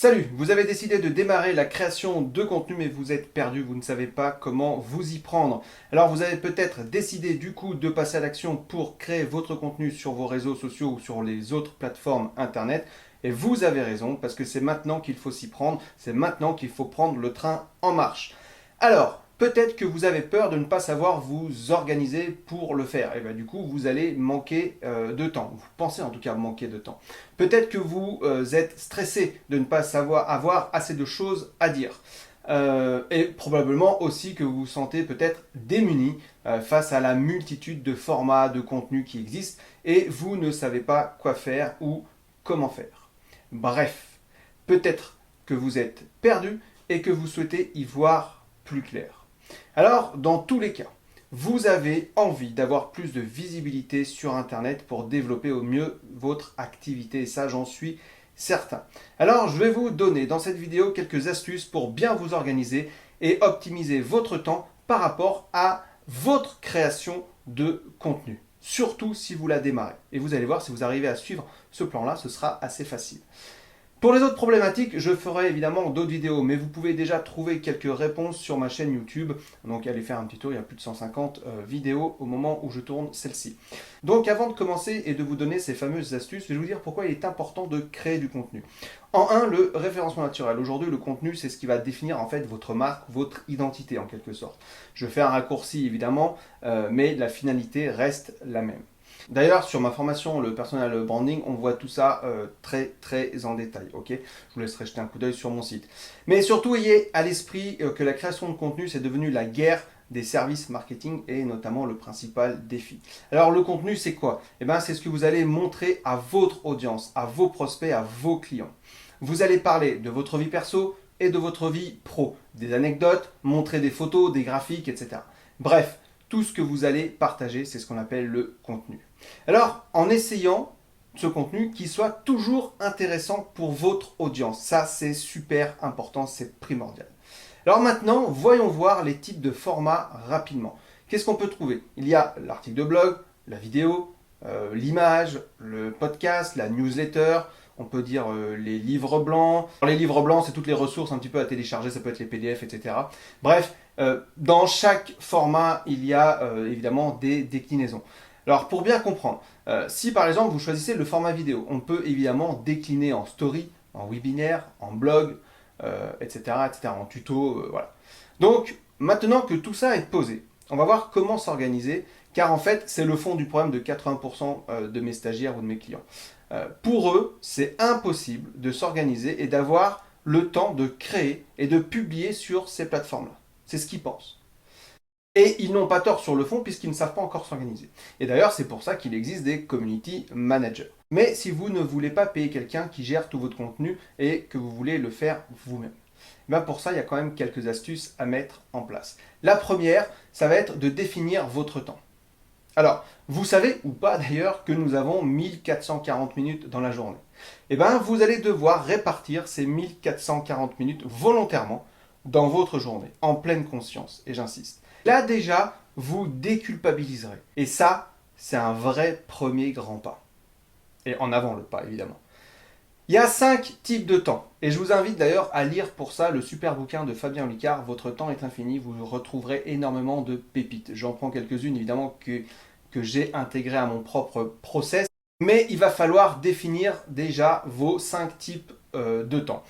Salut, vous avez décidé de démarrer la création de contenu mais vous êtes perdu, vous ne savez pas comment vous y prendre. Alors vous avez peut-être décidé du coup de passer à l'action pour créer votre contenu sur vos réseaux sociaux ou sur les autres plateformes internet. Et vous avez raison parce que c'est maintenant qu'il faut s'y prendre, c'est maintenant qu'il faut prendre le train en marche. Alors, peut-être que vous avez peur de ne pas savoir vous organiser pour le faire. Et bien du coup, vous allez manquer de temps. Vous pensez en tout cas manquer de temps. Peut-être que vous êtes stressé de ne pas savoir avoir assez de choses à dire. Et probablement aussi que vous vous sentez peut-être démuni face à la multitude de formats, de contenus qui existent et vous ne savez pas quoi faire ou comment faire. Bref, peut-être que vous êtes perdu et que vous souhaitez y voir plus clair. Alors, dans tous les cas, vous avez envie d'avoir plus de visibilité sur Internet pour développer au mieux votre activité. Et ça, j'en suis certain. Alors, je vais vous donner dans cette vidéo quelques astuces pour bien vous organiser et optimiser votre temps par rapport à votre création de contenu. Surtout si vous la démarrez. Et vous allez voir, si vous arrivez à suivre ce plan-là, ce sera assez facile. Pour les autres problématiques, je ferai évidemment d'autres vidéos, mais vous pouvez déjà trouver quelques réponses sur ma chaîne YouTube. Donc allez faire un petit tour, il y a plus de 150 vidéos au moment où je tourne celle-ci. Donc avant de commencer et de vous donner ces fameuses astuces, je vais vous dire pourquoi il est important de créer du contenu. En un, le référencement naturel. Aujourd'hui, le contenu, c'est ce qui va définir en fait votre marque, votre identité en quelque sorte. Je fais un raccourci évidemment, mais la finalité reste la même. D'ailleurs, sur ma formation, le personal branding, on voit tout ça très en détail. Ok, je vous laisserai jeter un coup d'œil sur mon site. Mais surtout, ayez à l'esprit que la création de contenu, c'est devenu la guerre des services marketing et notamment le principal défi. Alors le contenu, c'est quoi? Eh bien, c'est ce que vous allez montrer à votre audience, à vos prospects, à vos clients. Vous allez parler de votre vie perso et de votre vie pro, des anecdotes, montrer des photos, des graphiques, etc. Bref, tout ce que vous allez partager, c'est ce qu'on appelle le contenu. Alors, en essayant ce contenu qui soit toujours intéressant pour votre audience, ça c'est super important, c'est primordial. Alors maintenant, voyons voir les types de formats rapidement. Qu'est-ce qu'on peut trouver? Il y a l'article de blog, la vidéo, l'image, le podcast, la newsletter, on peut dire les livres blancs. Alors, les livres blancs, c'est toutes les ressources un petit peu à télécharger, ça peut être les PDF, etc. Bref, dans chaque format, il y a évidemment des déclinaisons. Alors pour bien comprendre, si par exemple vous choisissez le format vidéo, on peut évidemment décliner en story, en webinaire, en blog, etc., en tuto, voilà. Donc maintenant que tout ça est posé, on va voir comment s'organiser, car en fait c'est le fond du problème de 80% de mes stagiaires ou de mes clients. Pour eux, c'est impossible de s'organiser et d'avoir le temps de créer et de publier sur ces plateformes-là. C'est ce qu'ils pensent. Et ils n'ont pas tort sur le fond puisqu'ils ne savent pas encore s'organiser. Et d'ailleurs, c'est pour ça qu'il existe des community managers. Mais si vous ne voulez pas payer quelqu'un qui gère tout votre contenu et que vous voulez le faire vous-même, ben pour ça, il y a quand même quelques astuces à mettre en place. La première, ça va être de définir votre temps. Alors, vous savez ou pas d'ailleurs que nous avons 1440 minutes dans la journée. Eh bien, vous allez devoir répartir ces 1440 minutes volontairement dans votre journée, en pleine conscience, et j'insiste. Là déjà, vous déculpabiliserez. Et ça, c'est un vrai premier grand pas. Et en avant le pas, évidemment. Il y a 5 types de temps. Et je vous invite d'ailleurs à lire pour ça le super bouquin de Fabien Olicard, Votre temps est infini. Vous retrouverez énormément de pépites. J'en prends quelques-unes, évidemment, que j'ai intégrées à mon propre process. Mais il va falloir définir déjà vos 5 types de temps.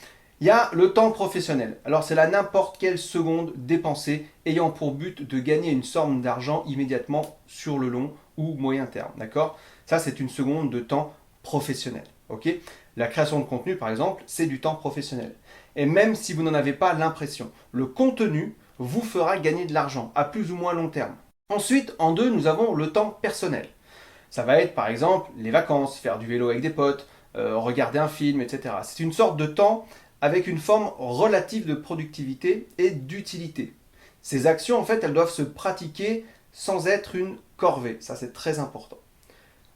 Il y a le temps professionnel. Alors c'est là n'importe quelle seconde dépensée ayant pour but de gagner une somme d'argent immédiatement sur le long ou moyen terme. D'accord? Ça c'est une seconde de temps professionnel. Ok? La création de contenu par exemple, c'est du temps professionnel. Et même si vous n'en avez pas l'impression, le contenu vous fera gagner de l'argent à plus ou moins long terme. Ensuite, en deux, nous avons le temps personnel. Ça va être par exemple les vacances, faire du vélo avec des potes, regarder un film, etc. C'est une sorte de temps avec une forme relative de productivité et d'utilité. Ces actions, en fait, elles doivent se pratiquer sans être une corvée. Ça, c'est très important.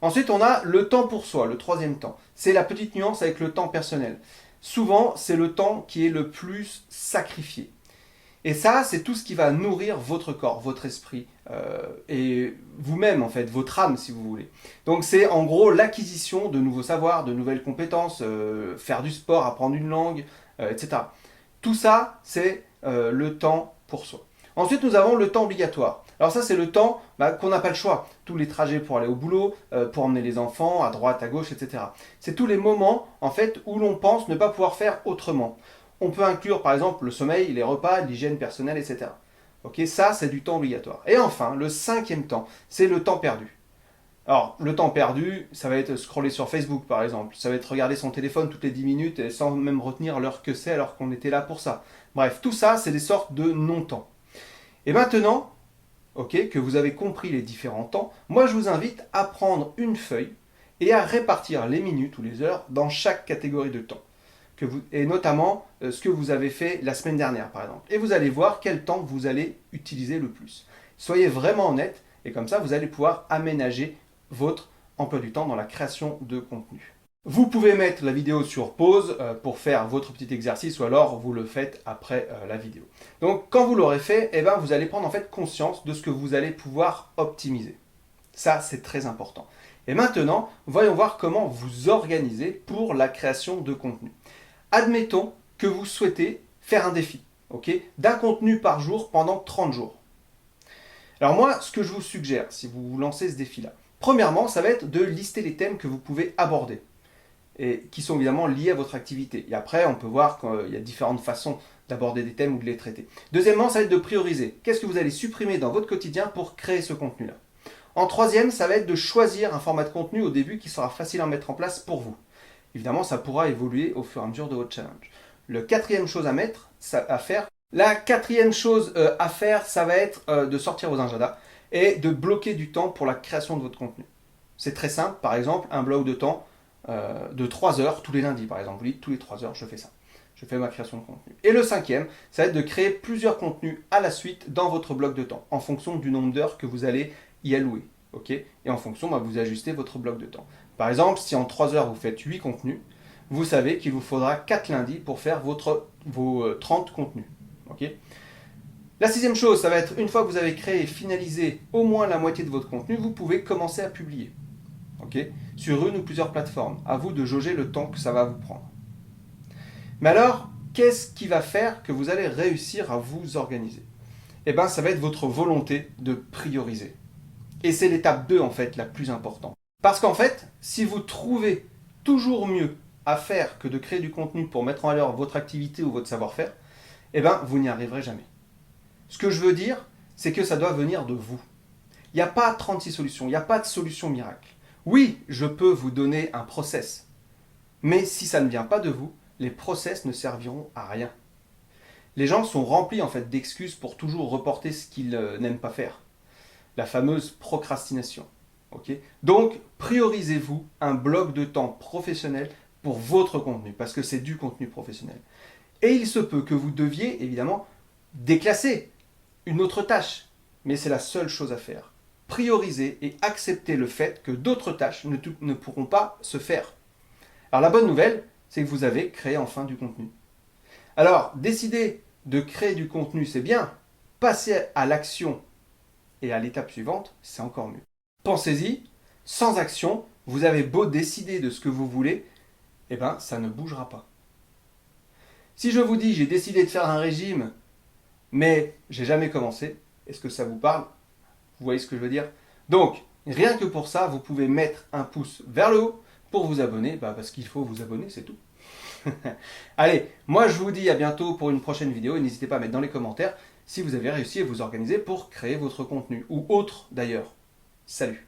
Ensuite, on a le temps pour soi, le troisième temps. C'est la petite nuance avec le temps personnel. Souvent, c'est le temps qui est le plus sacrifié. Et ça, c'est tout ce qui va nourrir votre corps, votre esprit, et vous-même en fait, votre âme si vous voulez. Donc c'est en gros l'acquisition de nouveaux savoirs, de nouvelles compétences, faire du sport, apprendre une langue, etc. Tout ça, c'est le temps pour soi. Ensuite, nous avons le temps obligatoire. Alors ça, c'est le temps qu'on n'a pas le choix. Tous les trajets pour aller au boulot, pour emmener les enfants, à droite, à gauche, etc. C'est tous les moments, en fait, où l'on pense ne pas pouvoir faire autrement. On peut inclure, par exemple, le sommeil, les repas, l'hygiène personnelle, etc. Ok, ça, c'est du temps obligatoire. Et enfin, le cinquième temps, c'est le temps perdu. Alors, le temps perdu, ça va être scroller sur Facebook, par exemple. Ça va être regarder son téléphone toutes les 10 minutes et sans même retenir l'heure que c'est alors qu'on était là pour ça. Bref, tout ça, c'est des sortes de non-temps. Et maintenant, ok, que vous avez compris les différents temps, moi je vous invite à prendre une feuille et à répartir les minutes ou les heures dans chaque catégorie de temps. Et notamment ce que vous avez fait la semaine dernière par exemple. Et vous allez voir quel temps vous allez utiliser le plus. Soyez vraiment honnête et comme ça vous allez pouvoir aménager votre emploi du temps dans la création de contenu. Vous pouvez mettre la vidéo sur pause pour faire votre petit exercice ou alors vous le faites après la vidéo. Donc quand vous l'aurez fait, eh ben, vous allez prendre en fait conscience de ce que vous allez pouvoir optimiser. Ça, c'est très important. Et maintenant, voyons voir comment vous organiser pour la création de contenu. Admettons que vous souhaitez faire un défi, d'un contenu par jour pendant 30 jours. Alors moi, ce que je vous suggère, si vous vous lancez ce défi-là, premièrement, ça va être de lister les thèmes que vous pouvez aborder et qui sont évidemment liés à votre activité. Et après, on peut voir qu'il y a différentes façons d'aborder des thèmes ou de les traiter. Deuxièmement, ça va être de prioriser. Qu'est-ce que vous allez supprimer dans votre quotidien pour créer ce contenu-là? En troisième, ça va être de choisir un format de contenu au début qui sera facile à mettre en place pour vous. Évidemment, ça pourra évoluer au fur et à mesure de votre challenge. La quatrième chose à faire, ça va être de sortir vos agendas et de bloquer du temps pour la création de votre contenu. C'est très simple, par exemple, un bloc de temps de 3 heures tous les lundis, par exemple. Vous dites, tous les 3 heures, je fais ça. Je fais ma création de contenu. Et le cinquième, ça va être de créer plusieurs contenus à la suite dans votre bloc de temps, en fonction du nombre d'heures que vous allez y allouer. Et en fonction, vous ajustez votre bloc de temps. Par exemple, si en 3 heures vous faites 8 contenus, vous savez qu'il vous faudra 4 lundis pour faire vos 30 contenus. La sixième chose, ça va être, une fois que vous avez créé et finalisé au moins la moitié de votre contenu, vous pouvez commencer à publier. Sur une ou plusieurs plateformes. À vous de jauger le temps que ça va vous prendre. Mais alors, qu'est-ce qui va faire que vous allez réussir à vous organiser? Eh bien, ça va être votre volonté de prioriser. Et c'est l'étape 2, en fait, la plus importante. Parce qu'en fait, si vous trouvez toujours mieux à faire que de créer du contenu pour mettre en valeur votre activité ou votre savoir-faire, eh bien, vous n'y arriverez jamais. Ce que je veux dire, c'est que ça doit venir de vous. Il n'y a pas 36 solutions, il n'y a pas de solution miracle. Oui, je peux vous donner un process. Mais si ça ne vient pas de vous, les process ne serviront à rien. Les gens sont remplis en fait d'excuses pour toujours reporter ce qu'ils n'aiment pas faire. La fameuse procrastination. Donc, priorisez-vous un bloc de temps professionnel pour votre contenu, parce que c'est du contenu professionnel. Et il se peut que vous deviez, évidemment, déclasser une autre tâche. Mais c'est la seule chose à faire. Prioriser et accepter le fait que d'autres tâches ne pourront pas se faire. Alors la bonne nouvelle, c'est que vous avez créé enfin du contenu. Alors, décider de créer du contenu, c'est bien. Passer à l'action et à l'étape suivante, c'est encore mieux. Pensez-y, sans action, vous avez beau décider de ce que vous voulez, eh bien, ça ne bougera pas. Si je vous dis, j'ai décidé de faire un régime, mais j'ai jamais commencé, est-ce que ça vous parle? Vous voyez ce que je veux dire? Donc, rien que pour ça, vous pouvez mettre un pouce vers le haut pour vous abonner, parce qu'il faut vous abonner, c'est tout. Allez, moi je vous dis à bientôt pour une prochaine vidéo et n'hésitez pas à mettre dans les commentaires si vous avez réussi à vous organiser pour créer votre contenu, ou autre d'ailleurs. Salut!